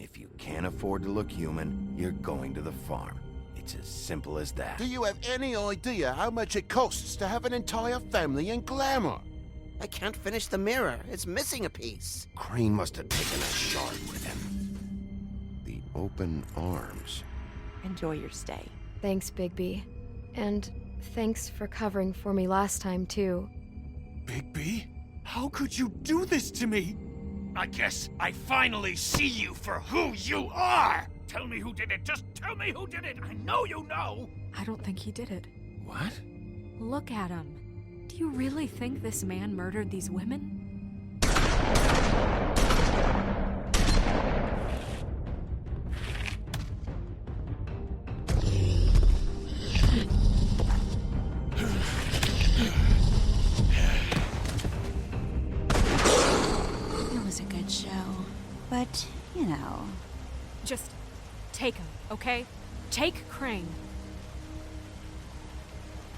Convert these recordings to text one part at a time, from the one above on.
If you can't afford to look human, you're going to the farm. It's as simple as that. Do you have any idea how much it costs to have an entire family in glamour? I can't finish the mirror. It's missing a piece. Crane must have taken a shard with him. The open arms. Enjoy your stay. Thanks, Bigby. And thanks for covering for me last time, too. Bigby? How could you do this to me? I guess I finally see you for who you are! Tell me who did it! Just tell me who did it! I know you know! I don't think he did it. What? Look at him. Do you really think this man murdered these women? It was a good show. But, you know... Just take him, okay? Take Crane.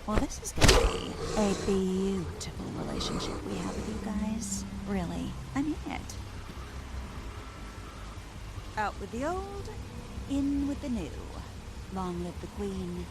Well, this is gonna be a beautiful relationship we have with you guys. Really, I mean it. Out with the old, in with the new. Long live the Queen.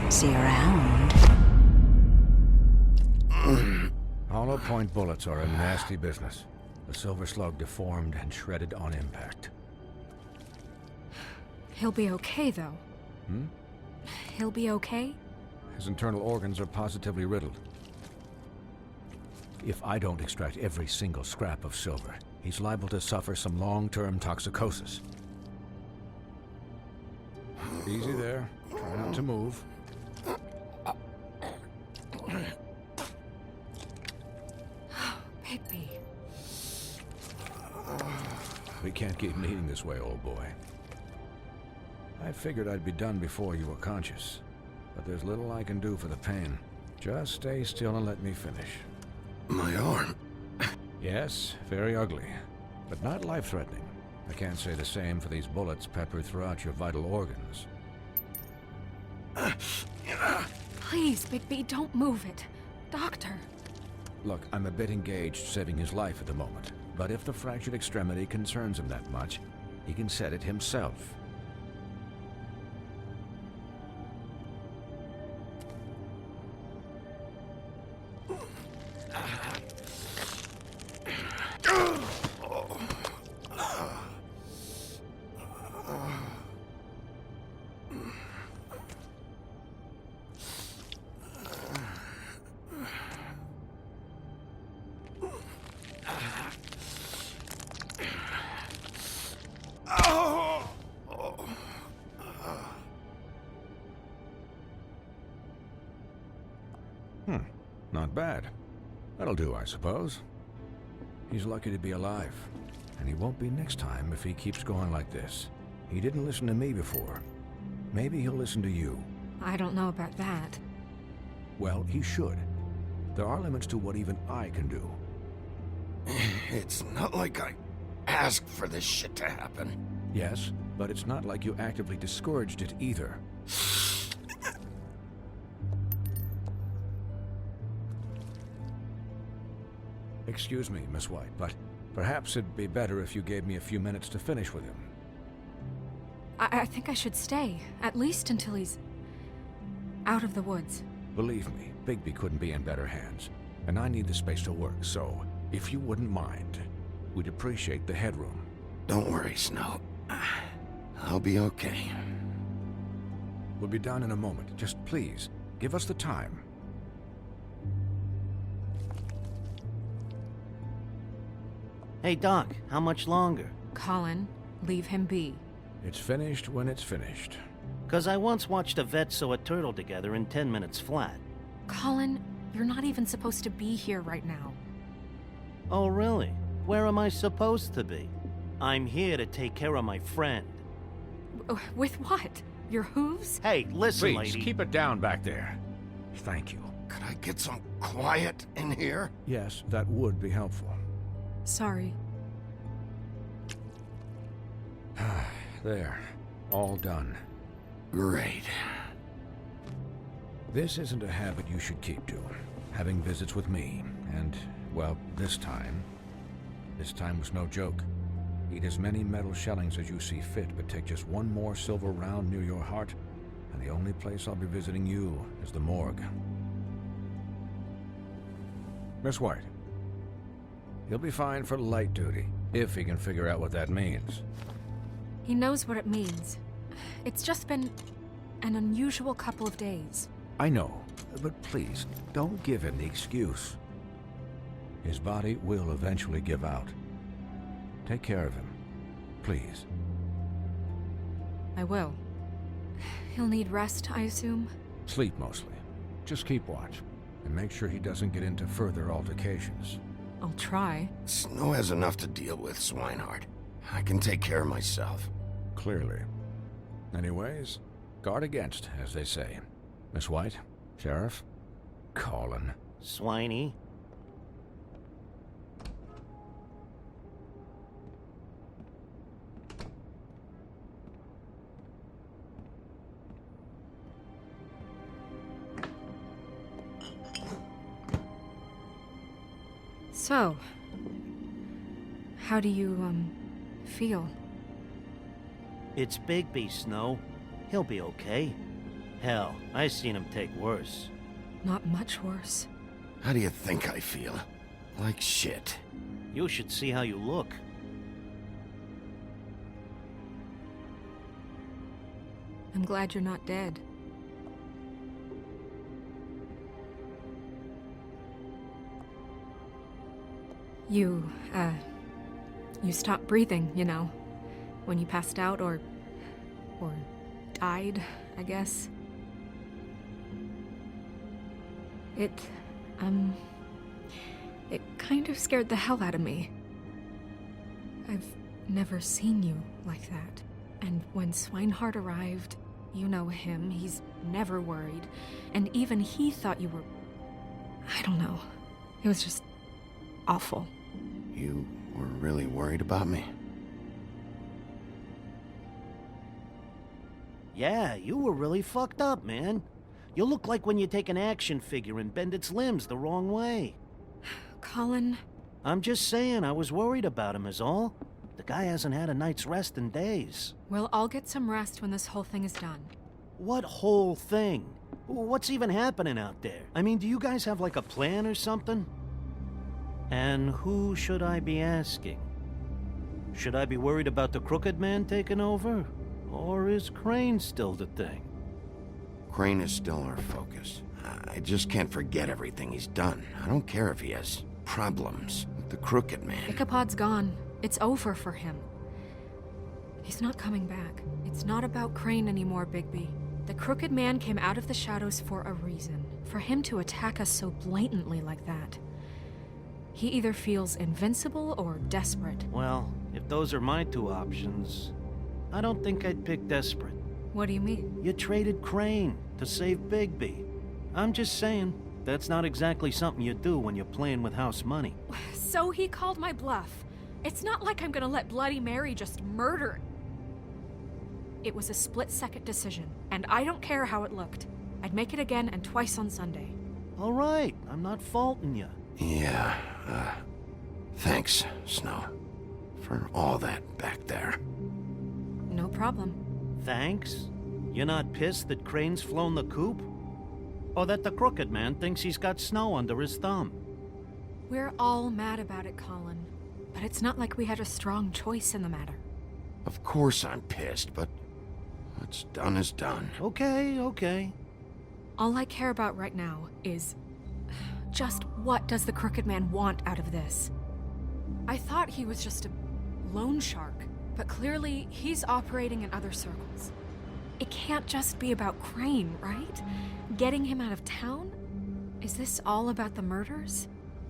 See you around. Hollow point bullets are a nasty business. The silver slug deformed and shredded on impact. He'll be okay, though. Hmm? He'll be okay? His internal organs are positively riddled. If I don't extract every single scrap of silver, he's liable to suffer some long-term toxicosis. Easy there. Try not to move. Bigby. We can't keep meeting this way, old boy. I figured I'd be done before you were conscious, but there's little I can do for the pain. Just stay still and let me finish. My arm. Yes, very ugly, but not life-threatening. I can't say the same for these bullets peppered throughout your vital organs. Please, Bigby, don't move it. Doctor. Look, I'm a bit engaged saving his life at the moment, but if the fractured extremity concerns him that much, he can set it himself. Not bad. That'll do, I suppose. He's lucky to be alive, and he won't be next time if he keeps going like this. He didn't listen to me before. Maybe he'll listen to you. I don't know about that. Well, he should. There are limits to what even I can do. It's not like I asked for this shit to happen. Yes, but it's not like you actively discouraged it either. Excuse me, Miss White, but perhaps it'd be better if you gave me a few minutes to finish with him. I think I should stay, at least until he's out of the woods. Believe me, Bigby couldn't be in better hands, and I need the space to work, so if you wouldn't mind, we'd appreciate the headroom. Don't worry, Snow. I'll be okay. We'll be done in a moment. Just please, give us the time. Hey, Doc, how much longer? Colin, leave him be. It's finished when it's finished. 'Cause I once watched a vet sew a turtle together in 10 minutes flat. Colin, you're not even supposed to be here right now. Oh, really? Where am I supposed to be? I'm here to take care of my friend. With what? Your hooves? Hey, listen, Please, lady. keep it down back there. Thank you. Could I get some quiet in here? Yes, that would be helpful. Sorry. There. All done. Great. This isn't a habit you should keep to. Having visits with me. And, well, this time was no joke. Eat as many metal shellings as you see fit, but take just one more silver round near your heart, and the only place I'll be visiting you is the morgue. Miss White. He'll be fine for light duty, if he can figure out what that means. He knows what it means. It's just been an unusual couple of days. I know, but please, don't give him the excuse. His body will eventually give out. Take care of him, please. I will. He'll need rest, I assume? Sleep mostly. Just keep watch, and make sure he doesn't get into further altercations. I'll try. Snow has enough to deal with, Swinehart. I can take care of myself. Clearly. Anyways, guard against, as they say. Miss White, Sheriff, Colin. Swiney. So, how do you, feel? It's Bigby, Snow. He'll be okay. Hell, I seen him take worse. Not much worse. How do you think I feel? Like shit. You should see how you look. I'm glad you're not dead. You stopped breathing, you know, when you passed out or died, I guess. It kind of scared the hell out of me. I've never seen you like that. And when Swinehart arrived, you know him, he's never worried. And even he thought you were... I don't know. It was just awful. You were really worried about me? Yeah, you were really fucked up, man. You look like when you take an action figure and bend its limbs the wrong way. Colin... I'm just saying, I was worried about him is all. The guy hasn't had a night's rest in days. Well, I'll get some rest when this whole thing is done. What whole thing? What's even happening out there? I mean, do you guys have like a plan or something? And who should I be asking? Should I be worried about the Crooked Man taking over? Or is Crane still the thing? Crane is still our focus. I just can't forget everything he's done. I don't care if he has problems with the Crooked Man. Ichabod's gone. It's over for him. He's not coming back. It's not about Crane anymore, Bigby. The Crooked Man came out of the shadows for a reason. For him to attack us so blatantly like that. He either feels invincible or desperate. Well, if those are my two options, I don't think I'd pick desperate. What do you mean? You traded Crane to save Bigby. I'm just saying, that's not exactly something you do when you're playing with house money. So he called my bluff. It's not like I'm gonna let Bloody Mary just murder. It was a split-second decision, and I don't care how it looked. I'd make it again and twice on Sunday. All right, I'm not faulting you. Yeah, thanks, Snow, for all that back there. No problem. Thanks? You're not pissed that Crane's flown the coop? Or that the Crooked Man thinks he's got Snow under his thumb? We're all mad about it, Colin. But it's not like we had a strong choice in the matter. Of course I'm pissed, but what's done is done. Okay. All I care about right now is... just what does the Crooked Man want out of this? I thought he was just a loan shark, but clearly he's operating in other circles. It can't just be about Crane, right? Getting him out of town? Is this all about the murders?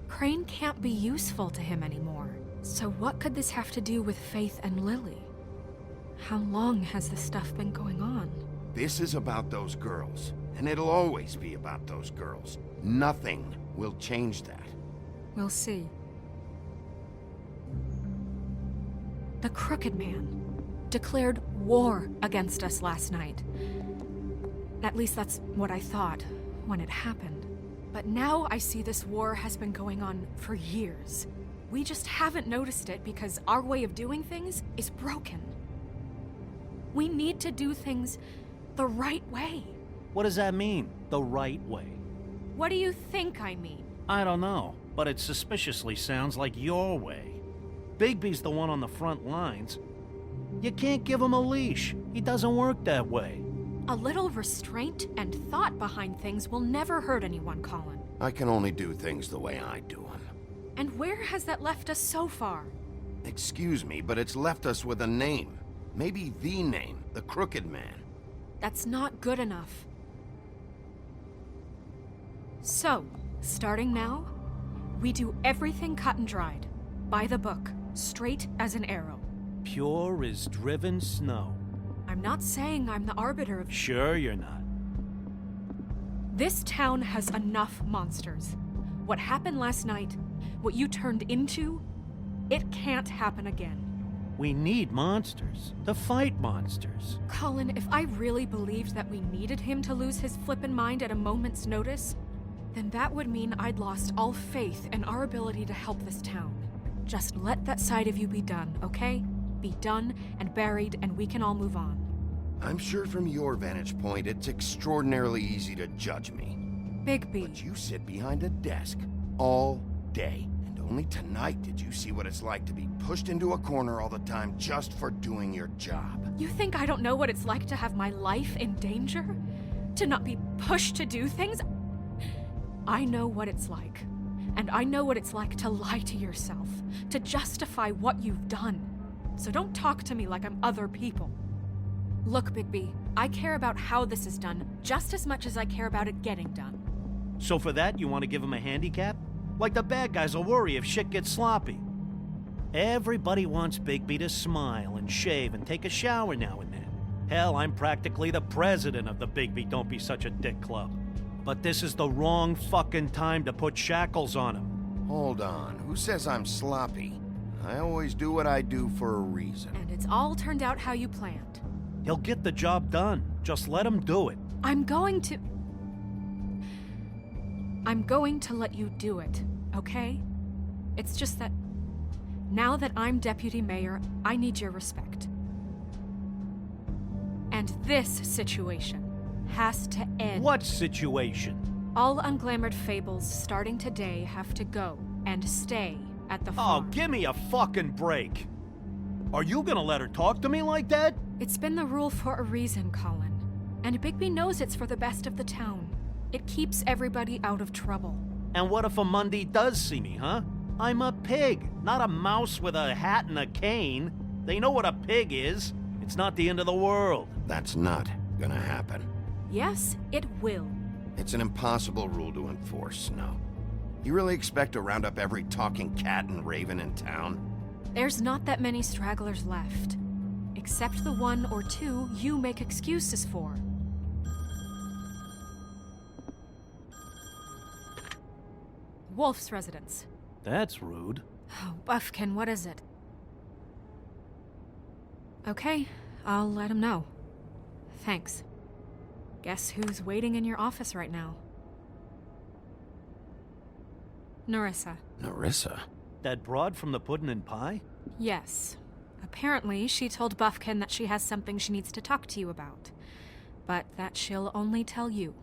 Crane can't be useful to him anymore. So what could this have to do with Faith and Lily? How long has this stuff been going on? This is about those girls, and it'll always be about those girls. Nothing will change that. We'll see. The Crooked Man declared war against us last night. At least that's what I thought when it happened. But now I see this war has been going on for years. We just haven't noticed it because our way of doing things is broken. We need to do things the right way. What does that mean, the right way? What do you think I mean? I don't know, but it suspiciously sounds like your way. Bigby's the one on the front lines. You can't give him a leash. He doesn't work that way. A little restraint and thought behind things will never hurt anyone, Colin. I can only do things the way I do them. And where has that left us so far? Excuse me, but it's left us with a name. Maybe the name, the Crooked Man. That's not good enough. So, starting now, we do everything cut and dried. By the book, straight as an arrow. Pure as driven snow. I'm not saying I'm the arbiter of... Sure you're not. This town has enough monsters. What happened last night, what you turned into, it can't happen again. We need monsters. To fight monsters. Colin, if I really believed that we needed him to lose his flippin' mind at a moment's notice, then that would mean I'd lost all faith in our ability to help this town. Just let that side of you be done, okay? Be done and buried, and we can all move on. I'm sure from your vantage point, it's extraordinarily easy to judge me. Bigby. But you sit behind a desk all day. And only tonight did you see what it's like to be pushed into a corner all the time just for doing your job. You think I don't know what it's like to have my life in danger? To not be pushed to do things? I know what it's like. And I know what it's like to lie to yourself, to justify what you've done. So don't talk to me like I'm other people. Look, Bigby, I care about how this is done just as much as I care about it getting done. So for that, you want to give him a handicap? Like the bad guys will worry if shit gets sloppy. Everybody wants Bigby to smile and shave and take a shower now and then. Hell, I'm practically the president of the Bigby Don't Be Such a Dick Club. But this is the wrong fucking time to put shackles on him. Hold on, who says I'm sloppy? I always do what I do for a reason. And it's all turned out how you planned. He'll get the job done. Just let him do it. I'm going to let you do it, okay? It's just that now that I'm deputy mayor, I need your respect. And this situation has to end. What situation? All unglamored fables starting today have to go and stay at the farm. Oh, give me a fucking break. Are you gonna let her talk to me like that? It's been the rule for a reason, Colin. And Bigby knows it's for the best of the town. It keeps everybody out of trouble. And what if a Mundy does see me, huh? I'm a pig, not a mouse with a hat and a cane. They know what a pig is. It's not the end of the world. That's not gonna happen. Yes, it will. It's an impossible rule to enforce, Snow. You really expect to round up every talking cat and raven in town? There's not that many stragglers left. Except the one or two you make excuses for. Wolf's residence. That's rude. Oh, Buffkin, what is it? Okay, I'll let him know. Thanks. Guess who's waiting in your office right now? Nerissa. Nerissa? That broad from the puddin' and pie? Yes. Apparently, she told Buffkin that she has something she needs to talk to you about. But that she'll only tell you.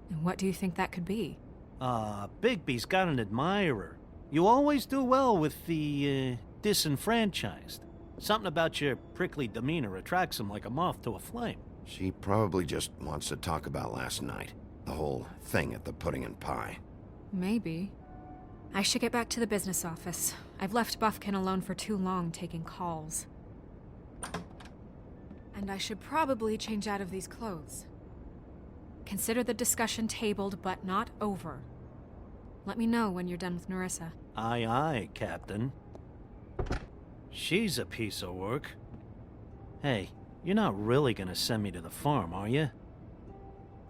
And what do you think that could be? Bigby's got an admirer. You always do well with the, disenfranchised. Something about your prickly demeanor attracts him like a moth to a flame. She probably just wants to talk about last night. The whole thing at the pudding and pie. Maybe. I should get back to the business office. I've left Buffkin alone for too long taking calls. And I should probably change out of these clothes. Consider the discussion tabled, but not over. Let me know when you're done with Nerissa. Aye, aye, Captain. She's a piece of work. Hey, you're not really gonna send me to the farm, are you?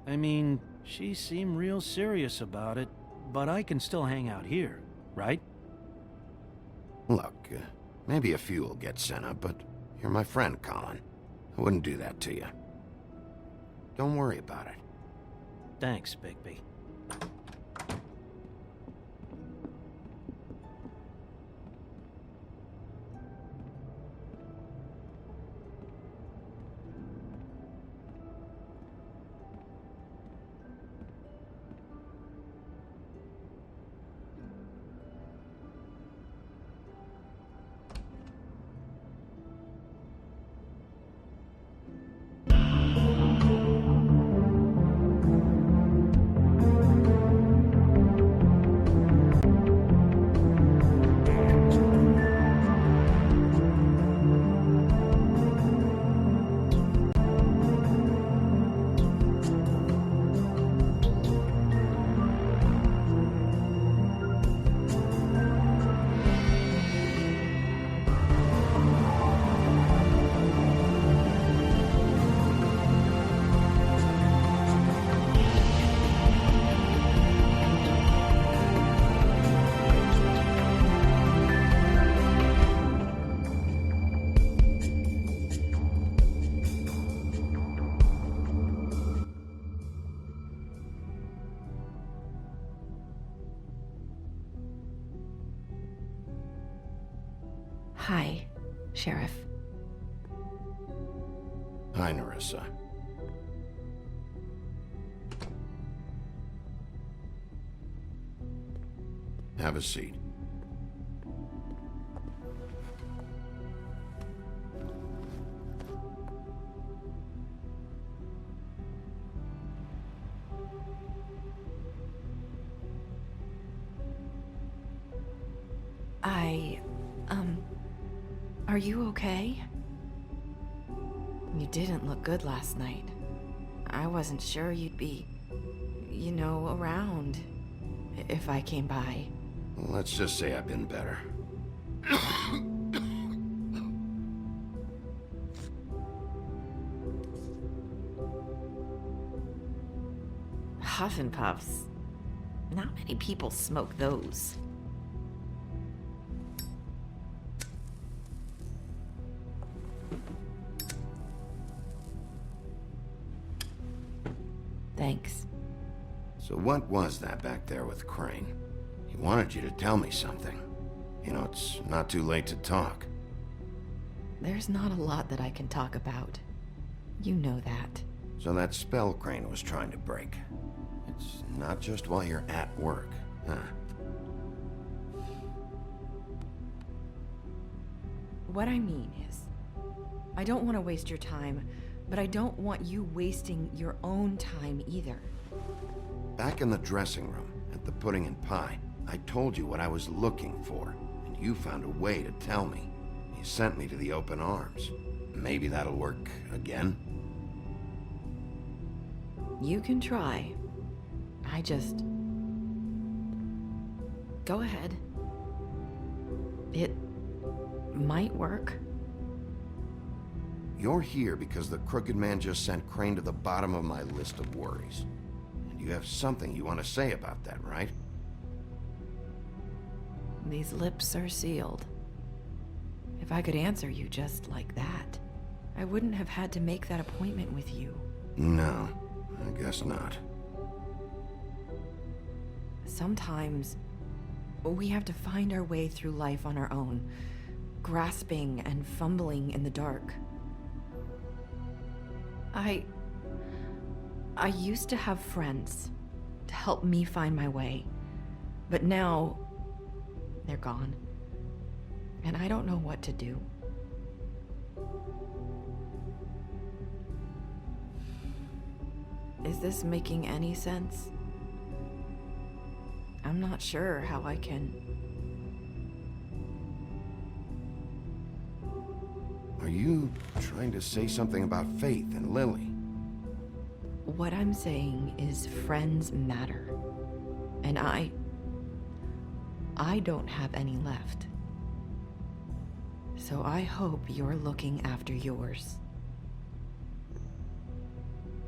I mean, she seemed real serious about it, but I can still hang out here, right? Look, maybe a few will get sent up, but you're my friend, Colin. I wouldn't do that to you. Don't worry about it. Thanks, Bigby. Hi, Sheriff. Hi, Nerissa. Have a seat. Are you okay? You didn't look good last night. I wasn't sure you'd be, around if I came by. Let's just say I've been better. Huff and puffs. Not many people smoke those. Thanks. So what was that back there with Crane? He wanted you to tell me something. It's not too late to talk. There's not a lot that I can talk about. You know that. So that spell Crane was trying to break. It's not just while you're at work, huh? What I mean is, I don't want to waste your time, but I don't want you wasting your own time either. Back in the dressing room, at the pudding and pie, I told you what I was looking for, and you found a way to tell me. You sent me to the open arms. Maybe that'll work again? You can try. I just... Go ahead. It might work. You're here because the crooked man just sent Crane to the bottom of my list of worries. And you have something you want to say about that, right? These lips are sealed. If I could answer you just like that, I wouldn't have had to make that appointment with you. No, I guess not. Sometimes, we have to find our way through life on our own, grasping and fumbling in the dark. I used to have friends to help me find my way, but now they're gone, and I don't know what to do. Is this making any sense? I'm not sure how I can... Are you trying to say something about Faith and Lily? What I'm saying is friends matter. And I don't have any left. So I hope you're looking after yours.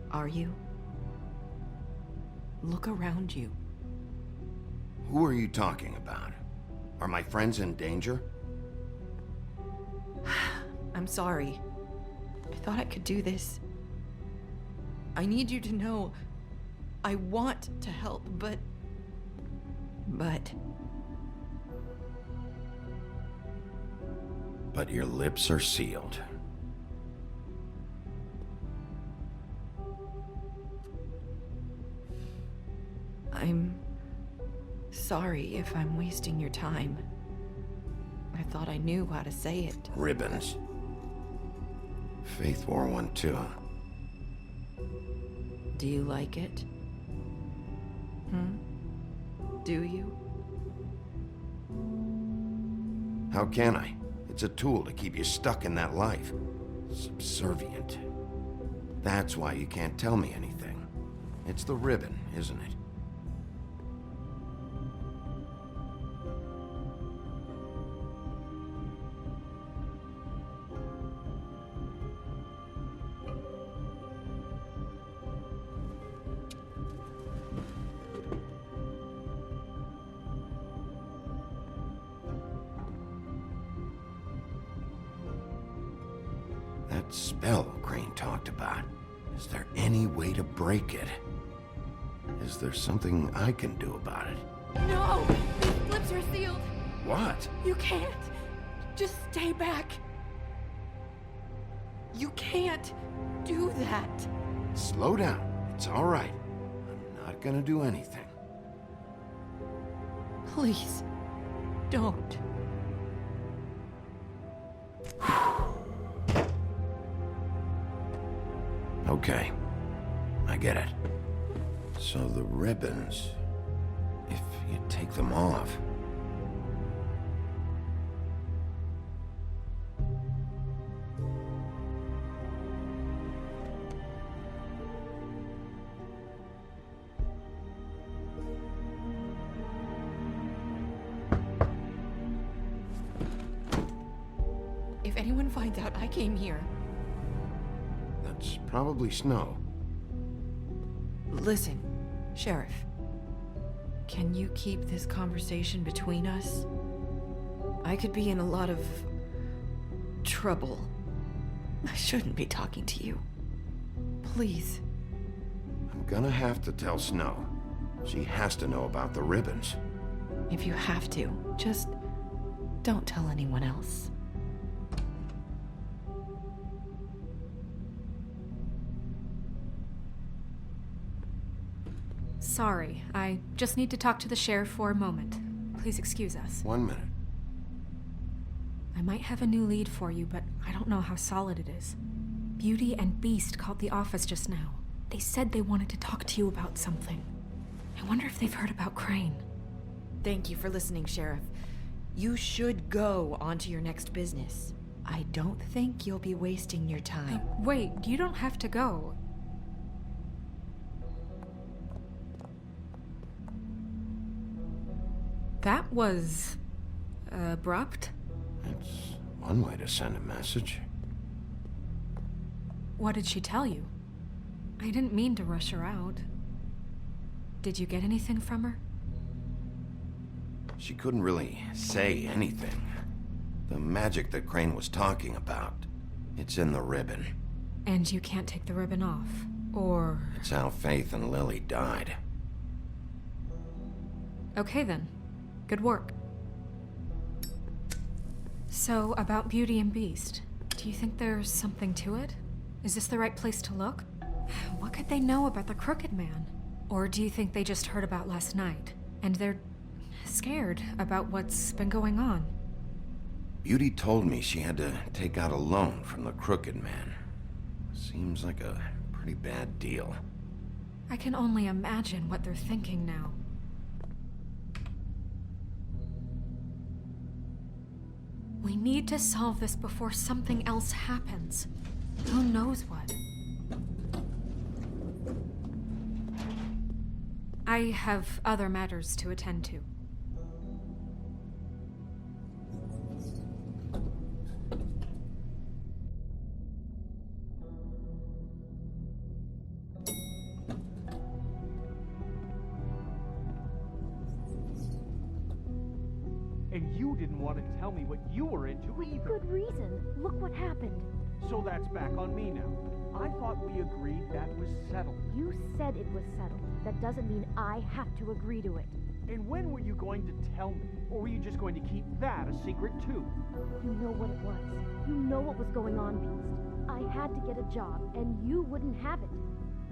Are you? Look around you. Who are you talking about? Are my friends in danger? I'm sorry. I thought I could do this. I need you to know I want to help, but... But your lips are sealed. I'm sorry if I'm wasting your time. I thought I knew how to say it. Ribbons. Faith wore one too. Do you like it? Do you? How can I? It's a tool to keep you stuck in that life. Subservient. That's why you can't tell me anything. It's the ribbon, isn't it? That spell Crane talked about. Is there any way to break it? Is there something I can do about it? No! These lips are sealed! What? You can't! Just stay back! You can't do that! Slow down. It's all right. I'm not gonna do anything. Please, don't. Okay, I get it. So the ribbons, if you take them off... If anyone finds out I came here... That's probably Snow. Listen, Sheriff. Can you keep this conversation between us? I could be in a lot of... trouble. I shouldn't be talking to you. Please. I'm gonna have to tell Snow. She has to know about the ribbons. If you have to, just don't tell anyone else. Sorry, I just need to talk to the sheriff for a moment. Please excuse us. 1 minute. I might have a new lead for you, but I don't know how solid it is. Beauty and Beast called the office just now. They said they wanted to talk to you about something. I wonder if they've heard about Crane. Thank you for listening, Sheriff. You should go on to your next business. I don't think you'll be wasting your time. Wait, you don't have to go. That was... abrupt? It's one way to send a message. What did she tell you? I didn't mean to rush her out. Did you get anything from her? She couldn't really say anything. The magic that Crane was talking about, it's in the ribbon. And you can't take the ribbon off, or... It's how Faith and Lily died. Okay then. Good work. So, about Beauty and Beast, do you think there's something to it? Is this the right place to look? What could they know about the Crooked Man? Or do you think they just heard about last night, and they're scared about what's been going on? Beauty told me she had to take out a loan from the Crooked Man. Seems like a pretty bad deal. I can only imagine what they're thinking now. We need to solve this before something else happens. Who knows what? I have other matters to attend to. And you didn't want to tell me what you were into either. Good reason. Look what happened. So that's back on me now. I thought we agreed that was settled. You said it was settled. That doesn't mean I have to agree to it. And when were you going to tell me? Or were you just going to keep that a secret too? You know what it was. You know what was going on, Beast. I had to get a job, and you wouldn't have it.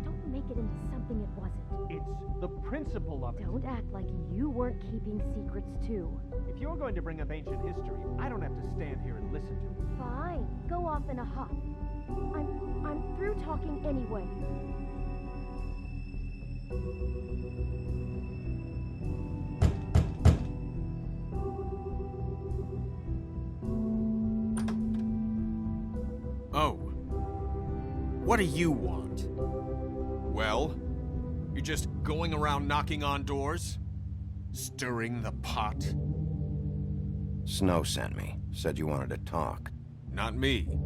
Don't make it into something it wasn't. It's the principle of it. Don't act like you weren't keeping secrets too. If you're going to bring up ancient history, I don't have to stand here and listen to it. Fine. Go off in a huff. I'm through talking anyway. Oh. What do you want? Well, you're just going around knocking on doors? Stirring the pot? Snow sent me. Said you wanted to talk. Not me.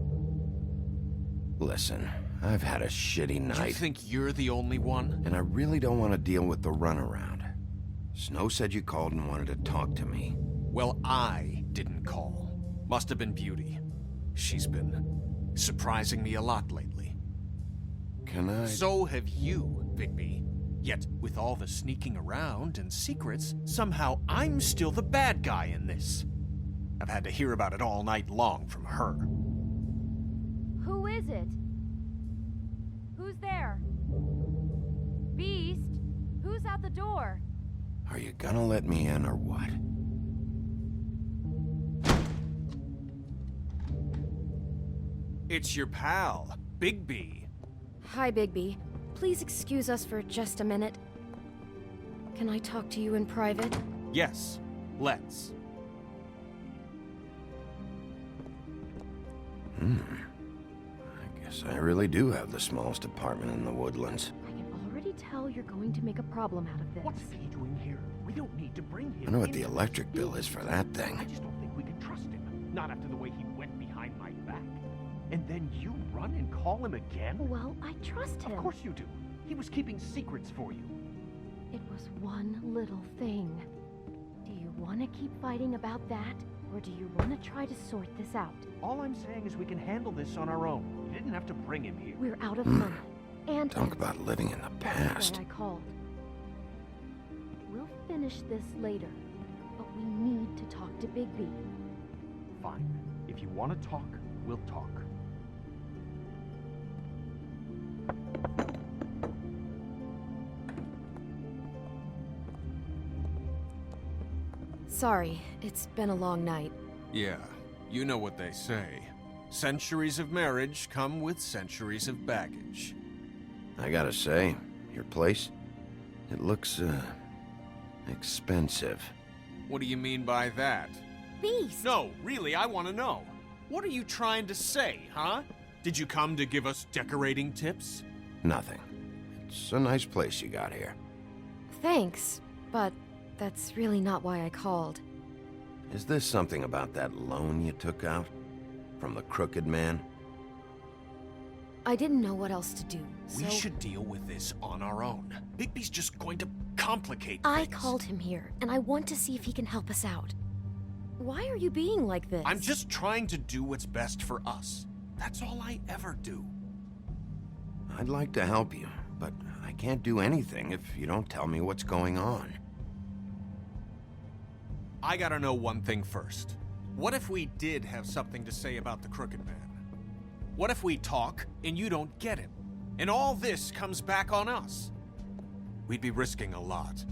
Listen, I've had a shitty night. You think you're the only one? And I really don't want to deal with the runaround. Snow said you called and wanted to talk to me. Well, I didn't call. Must have been Beauty. She's been surprising me a lot lately. Can I... So have you, Bigby. Yet, with all the sneaking around and secrets, somehow I'm still the bad guy in this. I've had to hear about it all night long from her. Who is it? Who's there? Beast? Who's at the door? Are you gonna let me in or what? It's your pal, Bigby. Hi, Bigby. Please excuse us for just a minute. Can I talk to you in private? Yes, let's. I guess I really do have the smallest apartment in the woodlands. I can already tell you're going to make a problem out of this. What's he doing here? We don't need to bring him I know what into the electric bill is for that thing. I just don't think we can trust him. Not after the way he went behind my back. And then you run and call him again? Well, I trust him. Of course you do. He was keeping secrets for you. It was one little thing. Do you want to keep fighting about that? Or do you want to try to sort this out? All I'm saying is we can handle this on our own. You didn't have to bring him here. We're out of money. And Talk about living in the that's past. why I called. We'll finish this later, but we need to talk to Bigby. Fine. If you want to talk, we'll talk. Sorry, it's been a long night. Yeah, you know what they say. Centuries of marriage come with centuries of baggage. I gotta say, your place, it looks, expensive. What do you mean by that? Beast! No, really, I want to know. What are you trying to say, huh? Did you come to give us decorating tips? Nothing. It's a nice place you got here. Thanks, but that's really not why I called. Is this something about that loan you took out? From the crooked man? I didn't know what else to do, so... We should deal with this on our own. Bigby's just going to complicate I things. called him here, and I want to see if he can help us out. Why are you being like this? I'm just trying to do what's best for us. That's all I ever do. I'd like to help you, but I can't do anything if you don't tell me what's going on. I gotta know one thing first. What if we did have something to say about the Crooked Man? What if we talk and you don't get him? And all this comes back on us? We'd be risking a lot.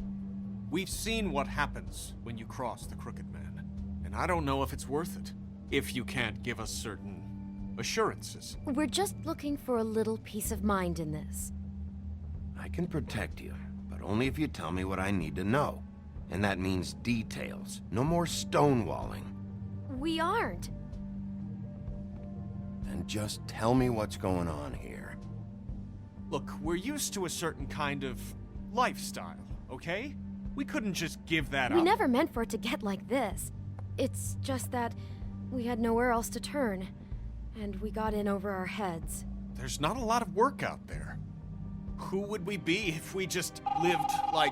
We've seen what happens when you cross the Crooked Man. And I don't know if it's worth it. If you can't give us certain assurances. We're just looking for a little peace of mind in this. I can protect you, but only if you tell me what I need to know. And that means details. No more stonewalling. We aren't. Then just tell me what's going on here. Look, we're used to a certain kind of lifestyle, okay? We couldn't just give that up. We never meant for it to get like this. It's just that we had nowhere else to turn, and we got in over our heads. There's not a lot of work out there. Who would we be if we just lived like...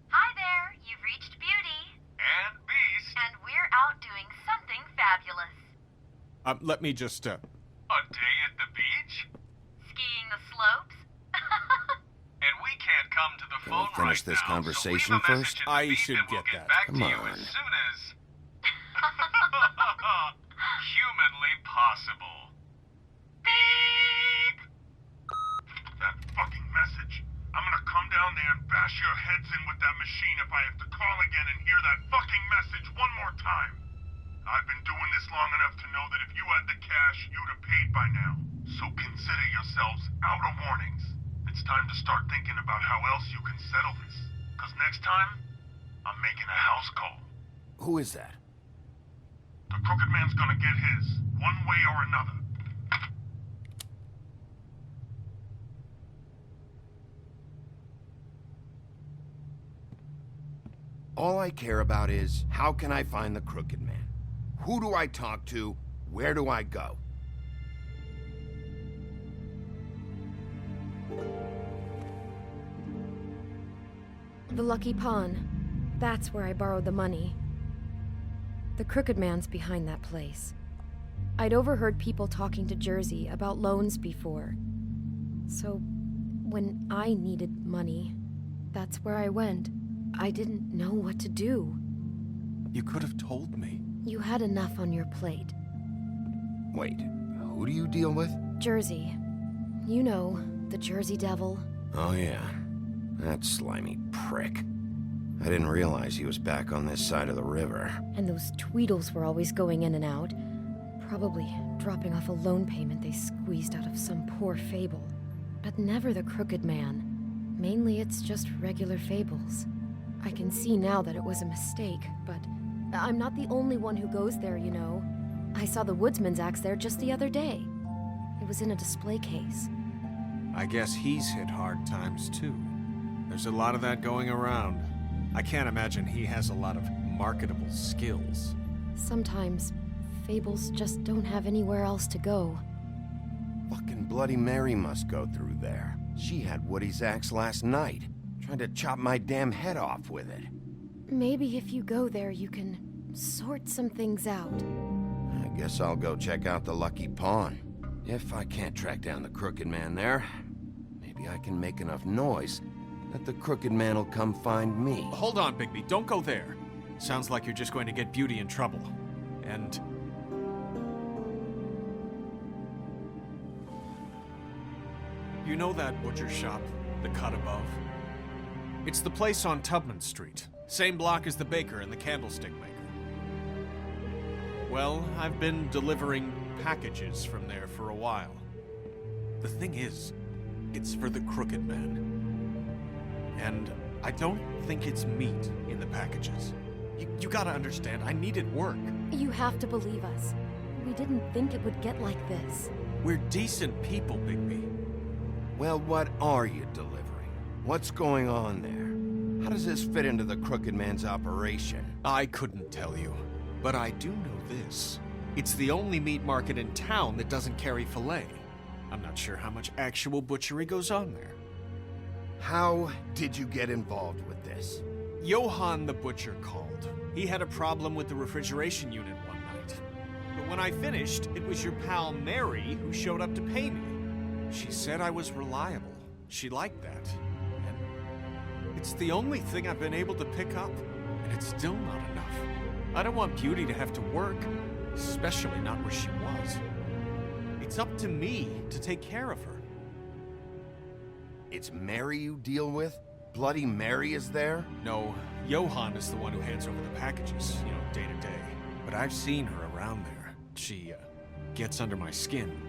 Hi there, you've reached Beauty. And Beast. And we're out doing something fabulous. Let me just, A day at the beach? Skiing the slopes? And we can't come to the phone Can we finish right this now, conversation so leave a first? message in the I beep should and we'll get get that. back Come to you on. as soon as... humanly possible. Beep! That fucking message. I'm gonna come down there and bash your heads in with that machine if I have to call again and hear that fucking message one more time. I've been doing this long enough to know that if you had the cash, you'd have paid by now. So consider yourselves out of warnings. It's time to start thinking about how else you can settle this. Because next time, I'm making a house call. Who is that? The Crooked Man's gonna get his, one way or another. All I care about is, how can I find the Crooked Man? Who do I talk to? Where do I go? The Lucky Pawn. That's where I borrowed the money. The Crooked Man's behind that place. I'd overheard people talking to Jersey about loans before. So, when I needed money, that's where I went. I didn't know what to do. You could have told me. You had enough on your plate. Wait, who do you deal with? Jersey. You know, the Jersey Devil. Oh yeah, that slimy prick. I didn't realize he was back on this side of the river. And those Tweedles were always going in and out. Probably dropping off a loan payment they squeezed out of some poor fable. But never the Crooked Man. Mainly it's just regular fables. I can see now that it was a mistake, but I'm not the only one who goes there, you know. I saw the woodsman's axe there just the other day. It was in a display case. I guess he's hit hard times too. There's a lot of that going around. I can't imagine he has a lot of marketable skills. Sometimes, fables just don't have anywhere else to go. Fucking Bloody Mary must go through there. She had Woody's axe last night, trying to chop my damn head off with it. Maybe if you go there, you can sort some things out. I guess I'll go check out the Lucky Pawn. If I can't track down the Crooked Man there, maybe I can make enough noise that the Crooked Man will come find me. Hold on, Bigby. Don't go there. Sounds like you're just going to get Beauty in trouble. And... you know that butcher shop, the cut above? It's the place on Tubman Street. Same block as the baker and the candlestick maker. Well, I've been delivering packages from there for a while. The thing is, it's for the Crooked Man. And I don't think it's meat in the packages. You gotta understand, I needed work. You have to believe us. We didn't think it would get like this. We're decent people, Bigby. Well, what are you delivering? What's going on there? How does this fit into the Crooked Man's operation? I couldn't tell you, but I do know this. It's the only meat market in town that doesn't carry filet. I'm not sure how much actual butchery goes on there. How did you get involved with this? Johann the butcher called. He had a problem with the refrigeration unit one night. But when I finished, it was your pal Mary who showed up to pay me. She said I was reliable. She liked that. And it's the only thing I've been able to pick up, and it's still not enough. I don't want Beauty to have to work, especially not where she was. It's up to me to take care of her. It's Mary you deal with? Bloody Mary is there? No, Johann is the one who hands over the packages, day to day. But I've seen her around there. She, gets under my skin,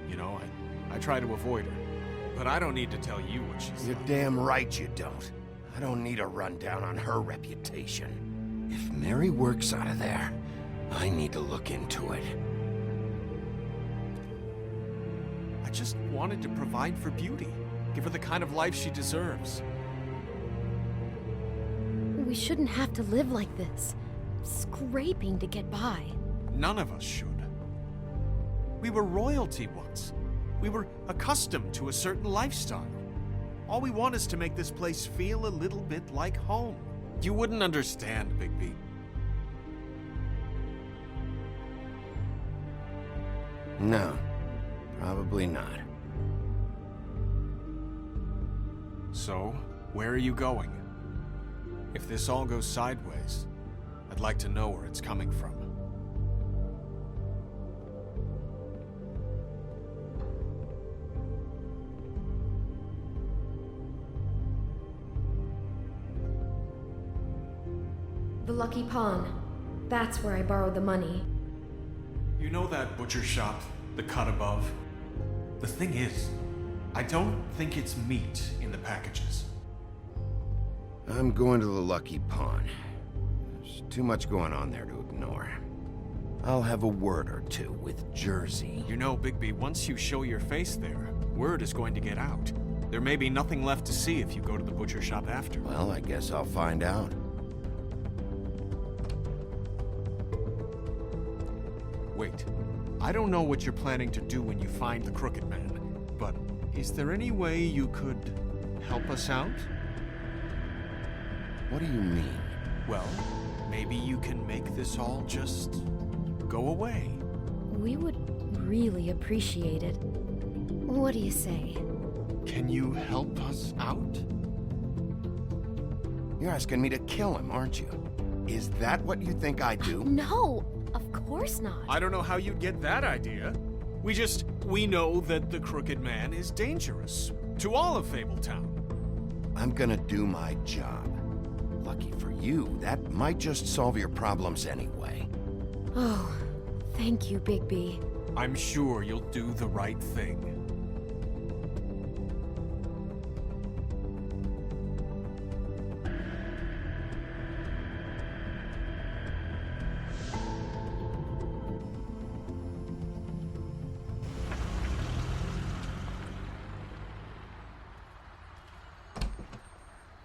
I try to avoid her. But I don't need to tell you what she's You're damn right you don't. I don't need a rundown on her reputation. If Mary works out of there, I need to look into it. I just wanted to provide for Beauty. Give her the kind of life she deserves. We shouldn't have to live like this, scraping to get by. None of us should. We were royalty once. We were accustomed to a certain lifestyle. All we want is to make this place feel a little bit like home. You wouldn't understand, Bigby. No, probably not. So, where are you going? If this all goes sideways, I'd like to know where it's coming from. The Lucky Pawn. That's where I borrowed the money. You know that butcher shop, the cut above? The thing is, I don't think it's meat in the packages. I'm going to the Lucky Pawn. There's too much going on there to ignore. I'll have a word or two with Jersey. You know, Bigby, once you show your face there, word is going to get out. There may be nothing left to see if you go to the butcher shop after. Well, I guess I'll find out. Wait, I don't know what you're planning to do when you find the Crooked Man, but is there any way you could help us out? What do you mean? Well, maybe you can make this all just go away. We would really appreciate it. What do you say? Can you help us out? You're asking me to kill him, aren't you? Is that what you think I do? No, of course not. I don't know how you'd get that idea. We know that the Crooked Man is dangerous to all of Fabletown. I'm gonna do my job. Lucky for you, that might just solve your problems anyway. Oh, thank you, Bigby. I'm sure you'll do the right thing.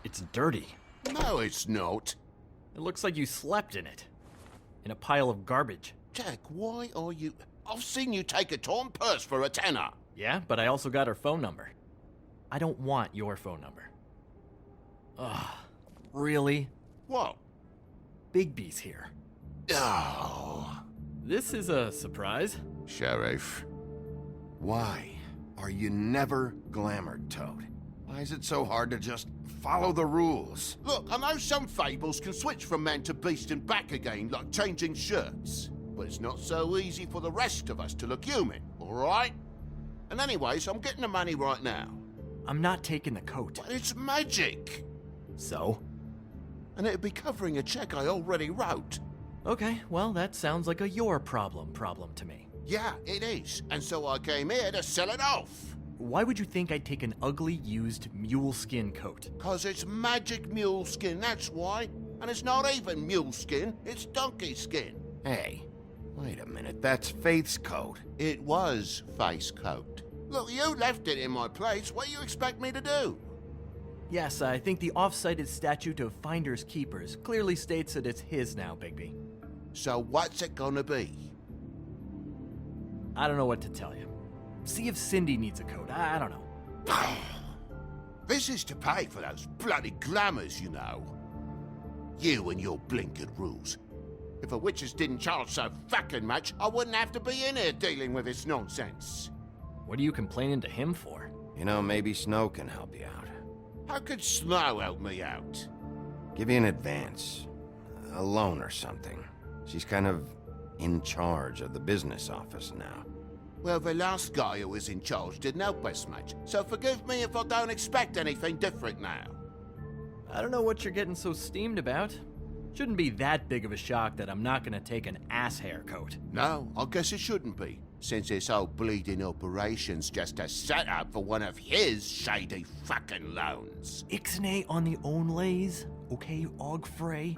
It's dirty. No, it's not. It looks like you slept in it. In a pile of garbage. Jack, why are you... I've seen you take a torn purse for a tenner. Yeah, but I also got her phone number. I don't want your phone number. Ugh, really? What? Bigby's here. Oh. This is a surprise. Sheriff. Why are you never glamored, Toad? Why is it so hard to just follow the rules? Look, I know some fables can switch from man to beast and back again, like changing shirts. But it's not so easy for the rest of us to look human, alright? And anyways, I'm getting the money right now. I'm not taking the coat. But it's magic! So? And it'd be covering a check I already wrote. Okay, well, that sounds like a your problem to me. Yeah, it is. And so I came here to sell it off. Why would you think I'd take an ugly, used mule skin coat? 'Cause it's magic mule skin, that's why. And it's not even mule skin, it's donkey skin. Hey, wait a minute, that's Faith's coat. It was Faith's coat. Look, you left it in my place, what do you expect me to do? Yes, I think the off-cited statute of Finders Keepers clearly states that it's his now, Bigby. So what's it gonna be? I don't know what to tell you. See if Cindy needs a coat. I don't know. This is to pay for those bloody glamours, you know. You and your blinkered rules. If the witches didn't charge so fucking much, I wouldn't have to be in here dealing with this nonsense. What are you complaining to him for? You know, maybe Snow can help you out. How could Snow help me out? Give you an advance. A loan or something. She's kind of in charge of the business office now. Well, the last guy who was in charge didn't help us much, so forgive me if I don't expect anything different now. I don't know what you're getting so steamed about. Shouldn't be that big of a shock that I'm not gonna take an ass haircoat. No, I guess it shouldn't be. Since this whole bleeding operation's just a setup for one of his shady fucking loans. Ixnay on the onlays, okay, Og Frey?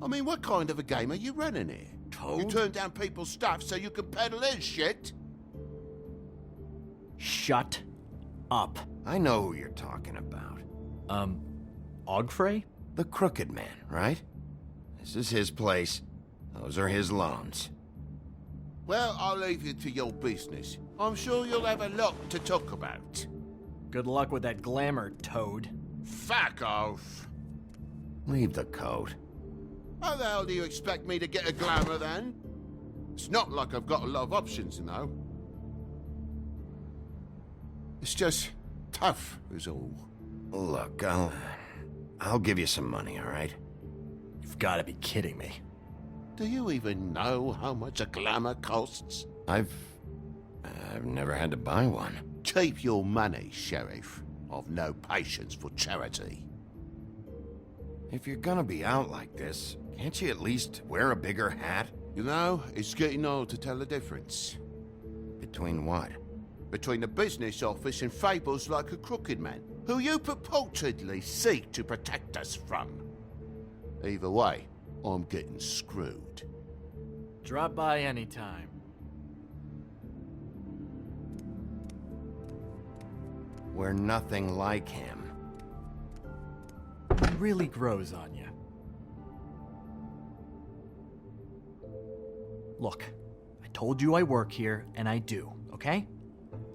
I mean, what kind of a game are you running here? Toad? You turn down people's stuff so you can peddle his shit? Shut up. I know who you're talking about. Og Frey? The Crooked Man, right? This is his place. Those are his loans. Well, I'll leave you to your business. I'm sure you'll have a lot to talk about. Good luck with that glamour, Toad. Fuck off. Leave the coat. How the hell do you expect me to get a glamour then? It's not like I've got a lot of options, you know. It's just tough, is all. Look, I'll give you some money, all right? You've got to be kidding me. Do you even know how much a glamour costs? I've never had to buy one. Keep your money, Sheriff. I've no patience for charity. If you're gonna be out like this, can't you at least wear a bigger hat? You know, it's getting old to tell the difference. Between what? Between the business office and fables like a Crooked Man, who you purportedly seek to protect us from. Either way, I'm getting screwed. Drop by anytime. We're nothing like him. It really grows on you. Look, I told you I work here, and I do, okay?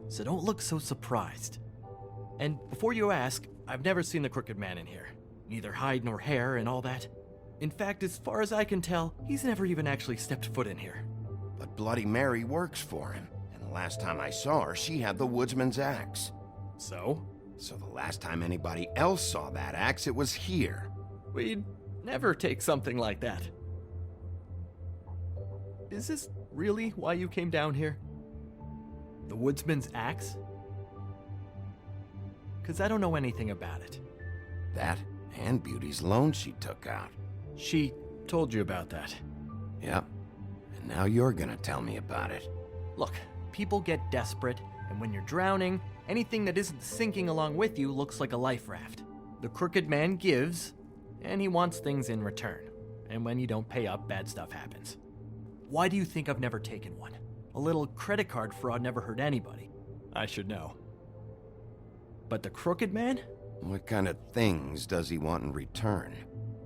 So don't look so surprised. And before you ask, I've never seen the Crooked Man in here. Neither hide nor hair and all that. In fact, as far as I can tell, he's never even actually stepped foot in here. But Bloody Mary works for him, and the last time I saw her, she had the woodsman's axe. So? So the last time anybody else saw that axe, it was here. We'd never take something like that. Is this really why you came down here? The woodsman's axe? 'Cause I don't know anything about it. That and Beauty's loan she took out. She told you about that. Yep. And now you're gonna tell me about it. Look, people get desperate, and when you're drowning, anything that isn't sinking along with you looks like a life raft. The Crooked Man gives, and he wants things in return. And when you don't pay up, bad stuff happens. Why do you think I've never taken one? A little credit card fraud never hurt anybody. I should know. But the Crooked Man? What kind of things does he want in return?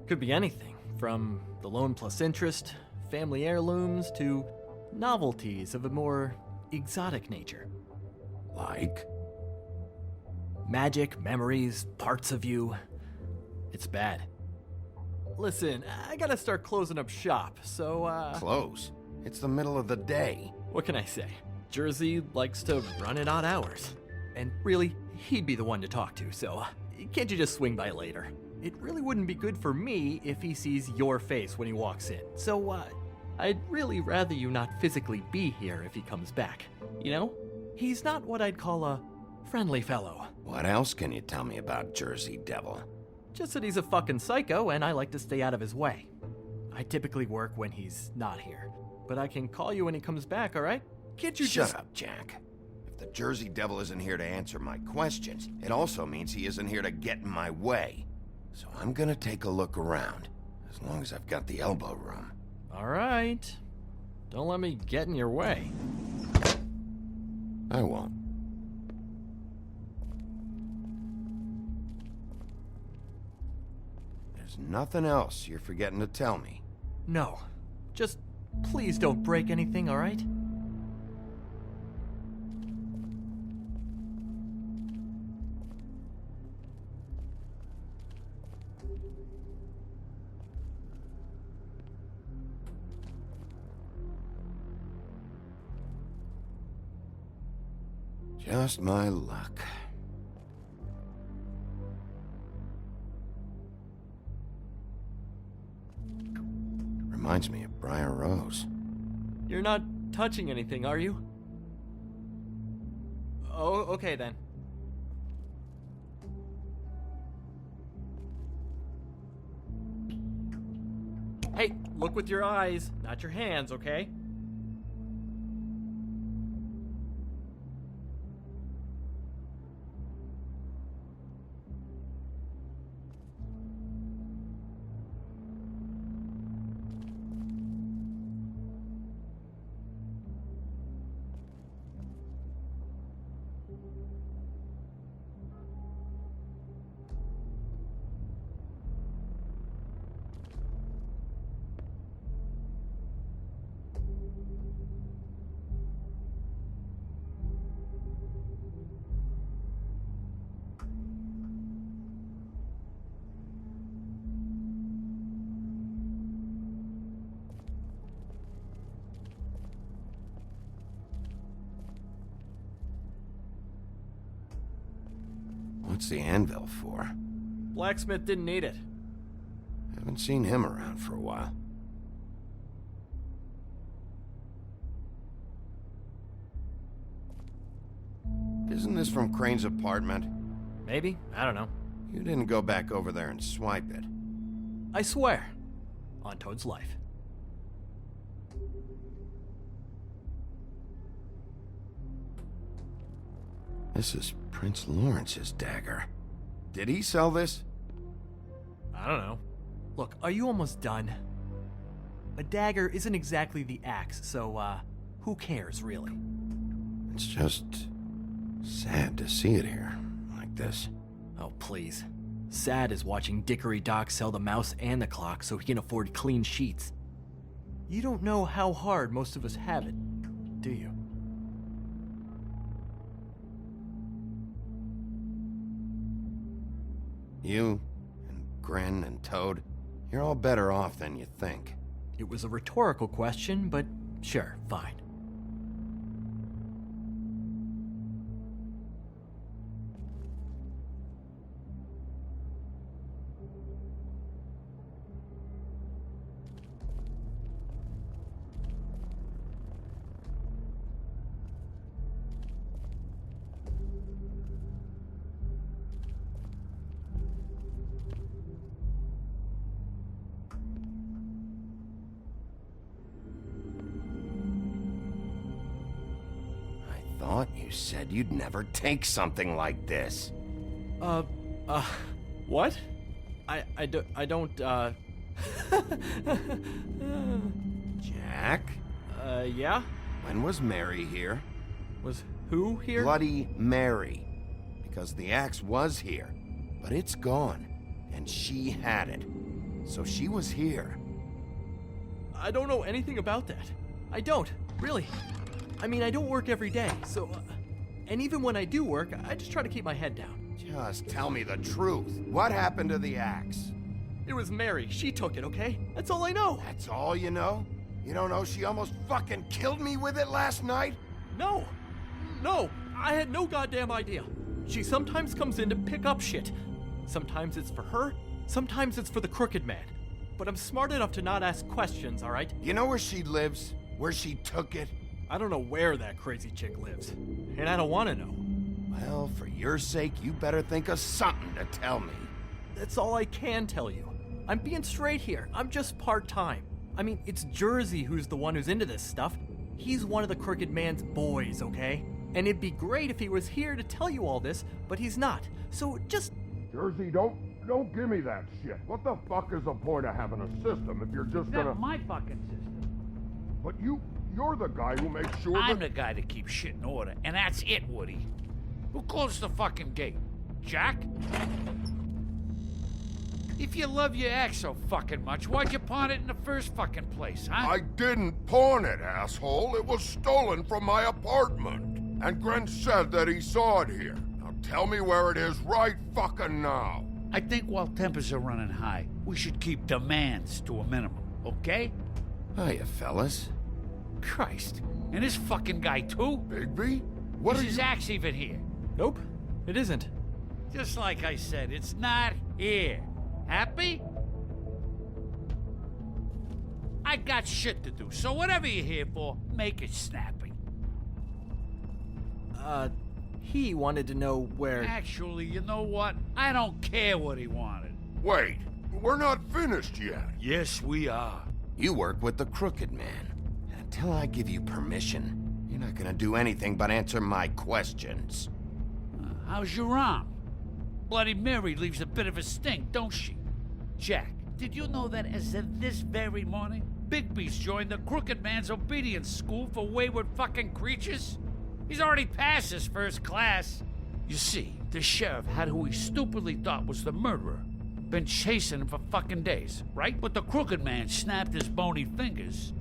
Could be anything, from the loan plus interest, family heirlooms, to novelties of a more exotic nature. Like? Magic, memories, parts of you. It's bad. Listen, I gotta start closing up shop, so, Close? It's the middle of the day. What can I say? Jersey likes to run at odd hours. And really, he'd be the one to talk to, so can't you just swing by later? It really wouldn't be good for me if he sees your face when he walks in, so, I'd really rather you not physically be here if he comes back. You know? He's not what I'd call a friendly fellow. What else can you tell me about Jersey Devil? Just that he's a fucking psycho and I like to stay out of his way. I typically work when he's not here, but I can call you when he comes back, alright? Can't you Shut up, Jack. If the Jersey Devil isn't here to answer my questions, it also means he isn't here to get in my way. So I'm gonna take a look around, as long as I've got the elbow room. Alright. Don't let me get in your way. I won't. There's nothing else you're forgetting to tell me. No. Just please don't break anything, alright? Just my luck. Reminds me of Briar Rose. You're not touching anything, are you? Oh, okay then. Hey, look with your eyes, not your hands, okay? What's the anvil for? Blacksmith didn't need it. Haven't seen him around for a while. Isn't this from Crane's apartment? Maybe. I don't know. You didn't go back over there and swipe it. I swear. On Toad's life. This is Prince Lawrence's dagger. Did he sell this? I don't know. Look, are you almost done? A dagger isn't exactly the axe, so, who cares, really? It's just sad to see it here, like this. Oh, please. Sad is watching Dickory Doc sell the mouse and the clock so he can afford clean sheets. You don't know how hard most of us have it, do you? You, and Gren, and Toad, you're all better off than you think. It was a rhetorical question, but sure, fine. You said you'd never take something like this. What? I don't, Jack? Yeah? When was Mary here? Was who here? Bloody Mary. Because the axe was here, but it's gone, and she had it. So she was here. I don't know anything about that. I don't, really. I mean, I don't work every day, so... and even when I do work, I just try to keep my head down. Just tell me the truth. What happened to the axe? It was Mary. She took it, okay? That's all I know. That's all you know? You don't know she almost fucking killed me with it last night? No. No. I had no goddamn idea. She sometimes comes in to pick up shit. Sometimes it's for her. Sometimes it's for the Crooked Man. But I'm smart enough to not ask questions, all right? You know where she lives? Where she took it? I don't know where that crazy chick lives, and I don't want to know. Well, for your sake, you better think of something to tell me. That's all I can tell you. I'm being straight here. I'm just part-time. I mean, it's Jersey who's the one who's into this stuff. He's one of the Crooked Man's boys, okay? And it'd be great if he was here to tell you all this, but he's not. So just... Jersey, don't give me that shit. What the fuck is the point of having a system if you're just gonna... That's my fucking system. But you're the guy who makes sure I'm the guy that keeps shit in order, and that's it, Woody. Who closed the fucking gate? Jack? If you love your axe so fucking much, why'd you pawn it in the first fucking place, huh? I didn't pawn it, asshole. It was stolen from my apartment. And Gren said that he saw it here. Now tell me where it is right fucking now. I think while tempers are running high, we should keep demands to a minimum, okay? Hiya, fellas. Christ. And this fucking guy, too? Bigby? What is are his you... axe even here? Nope, it isn't. Just like I said, it's not here. Happy? I got shit to do, so whatever you're here for, make it snappy. He wanted to know where... Actually, you know what? I don't care what he wanted. Wait, we're not finished yet. Yes, we are. You work with the Crooked Man. And until I give you permission, you're not gonna do anything but answer my questions. How's your arm? Bloody Mary leaves a bit of a stink, don't she? Jack, did you know that as of this very morning, Bigby's joined the Crooked Man's obedience school for wayward fucking creatures? He's already passed his first class. You see, the sheriff had who he stupidly thought was the murderer. Been chasing him for fucking days, right? But the Crooked Man snapped his bony fingers,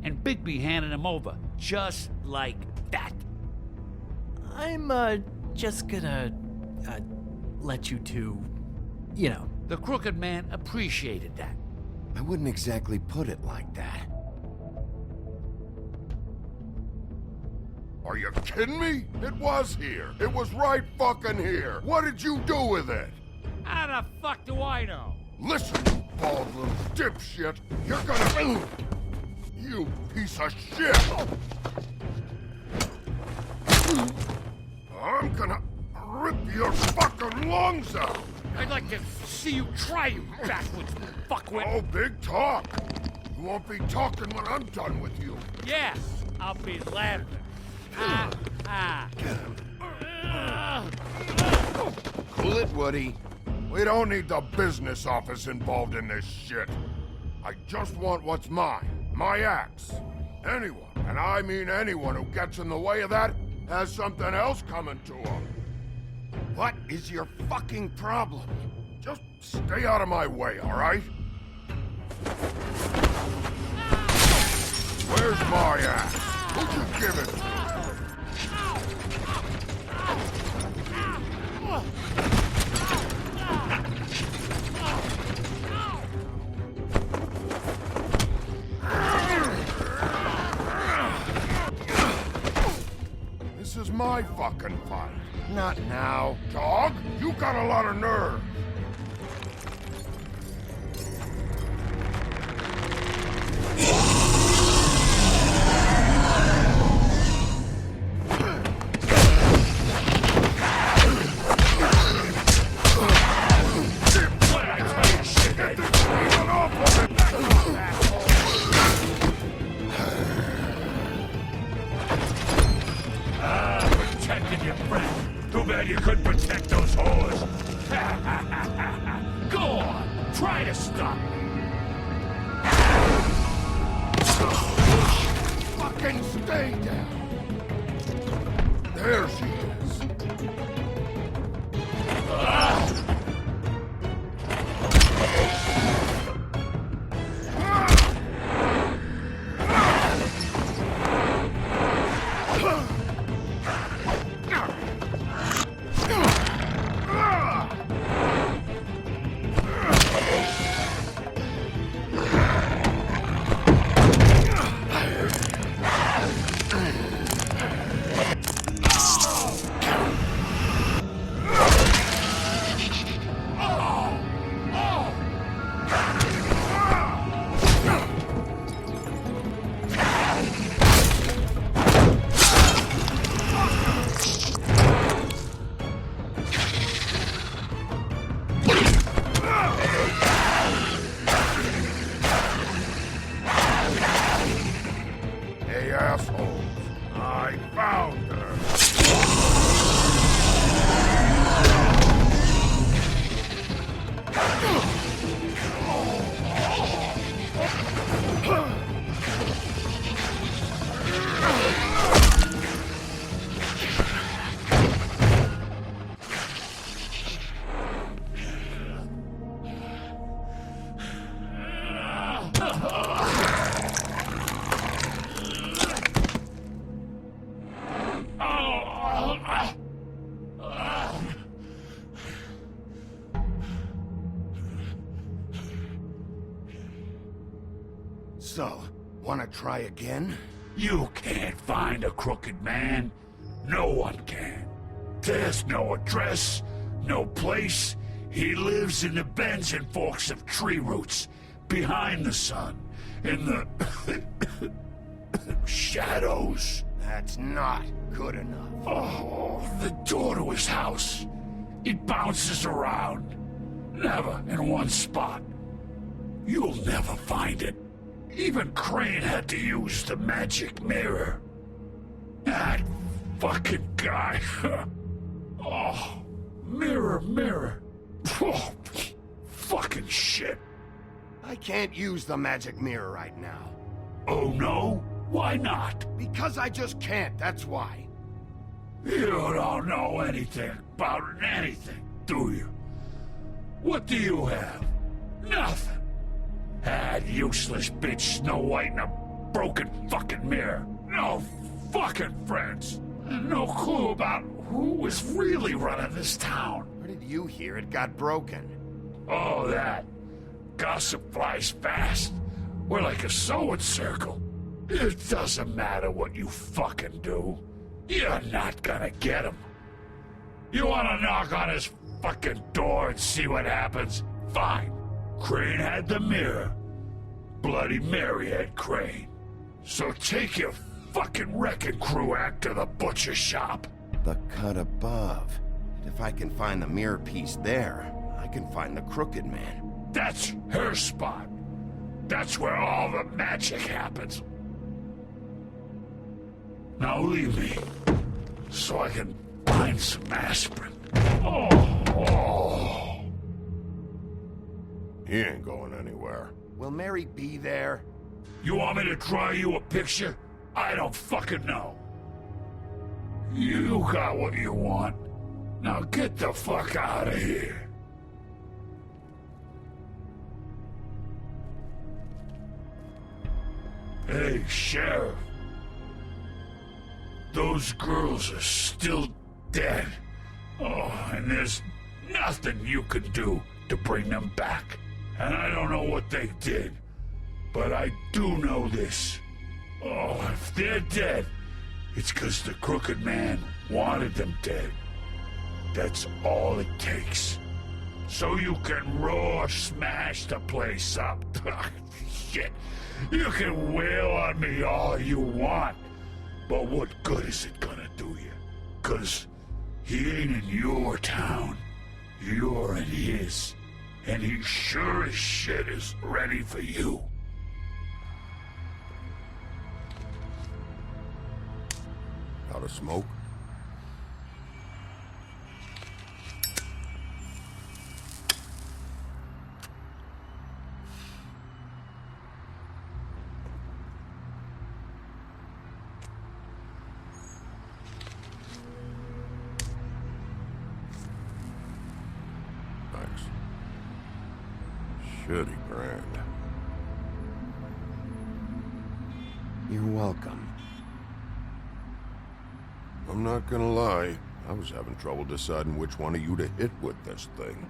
and Bigby handed him over, just like that. I'm, just gonna, let you two, you know. The Crooked Man appreciated that. I wouldn't exactly put it like that. Are you kidding me? It was here. It was right fucking here. What did you do with it? How the fuck do I know? Listen, you bald little dipshit. You're gonna... You piece of shit. I'm gonna rip your fucking lungs out. I'd like to see you try, you backwards fuckwit. Oh, big talk. You won't be talking when I'm done with you. Yes, I'll be laughing. Cool it, Woody. We don't need the business office involved in this shit. I just want what's mine. My axe. Anyone, and I mean anyone who gets in the way of that, has something else coming to them. What is your fucking problem? Just stay out of my way, all right? Where's my axe? Who'd you give it to? This is my fucking fight. Not now. Dog, you got a lot of nerve. Protected your friend. Too bad you couldn't protect those whores. Go on, try to stop me. Fucking stay down. There she is. Hey, assholes. I found her. So, wanna try again? You can't find a crooked man. No one can. There's no address, no place. He lives in the bends and forks of tree roots, behind the sun, in the shadows. That's not good enough. Oh, the door to his house. It bounces around. Never in one spot. You'll never find it. Even Crane had to use the magic mirror. That fucking guy. Oh, mirror, mirror. Oh, fucking shit. I can't use the magic mirror right now. Oh no? Why not? Because I just can't, that's why. You don't know anything about anything, do you? What do you have? Nothing. That useless bitch Snow White and a broken fucking mirror. No fucking friends. And no clue about who was really running this town. Where did you hear it got broken? Oh, that. Gossip flies fast. We're like a sewing circle. It doesn't matter what you fucking do. You're not gonna get him. You wanna knock on his fucking door and see what happens? Fine. Crane had the mirror. Bloody Mary had Crane. So take your fucking wrecking crew act to the butcher shop. The cut above. If I can find the mirror piece there, I can find the crooked man. That's her spot. That's where all the magic happens. Now leave me, so I can find some aspirin. Oh. He ain't going anywhere. Will Mary be there? You want me to draw you a picture? I don't fucking know. You got what you want. Now get the fuck out of here. Hey, Sheriff. Those girls are still dead. Oh, and there's nothing you can do to bring them back. And I don't know what they did, but I do know this. Oh, if they're dead, it's 'cause the Crooked Man wanted them dead. That's all it takes. So you can roar smash the place up. Shit, you can wail on me all you want, but what good is it gonna do you? 'Cause he ain't in your town. You're in his. And he sure as shit is ready for you. Got a smoke? Thanks. Shitty brand. You're welcome. I'm not gonna lie, I was having trouble deciding which one of you to hit with this thing.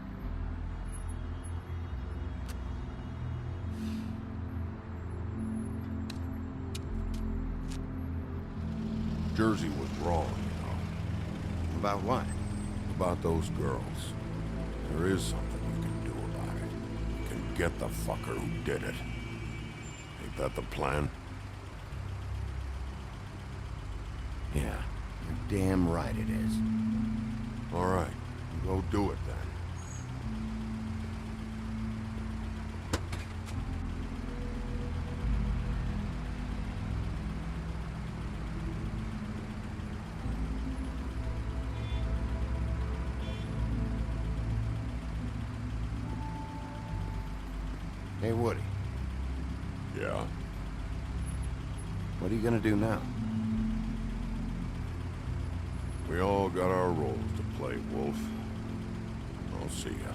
Jersey was wrong, you know. About what? About those girls. There is something we can do about it. We can get the fucker who did it. Ain't that the plan? Yeah, you're damn right it is. All right, go do it then. Hey, Woody. Yeah? What are you gonna do now? We all got our roles to play, Wolf. I'll see ya.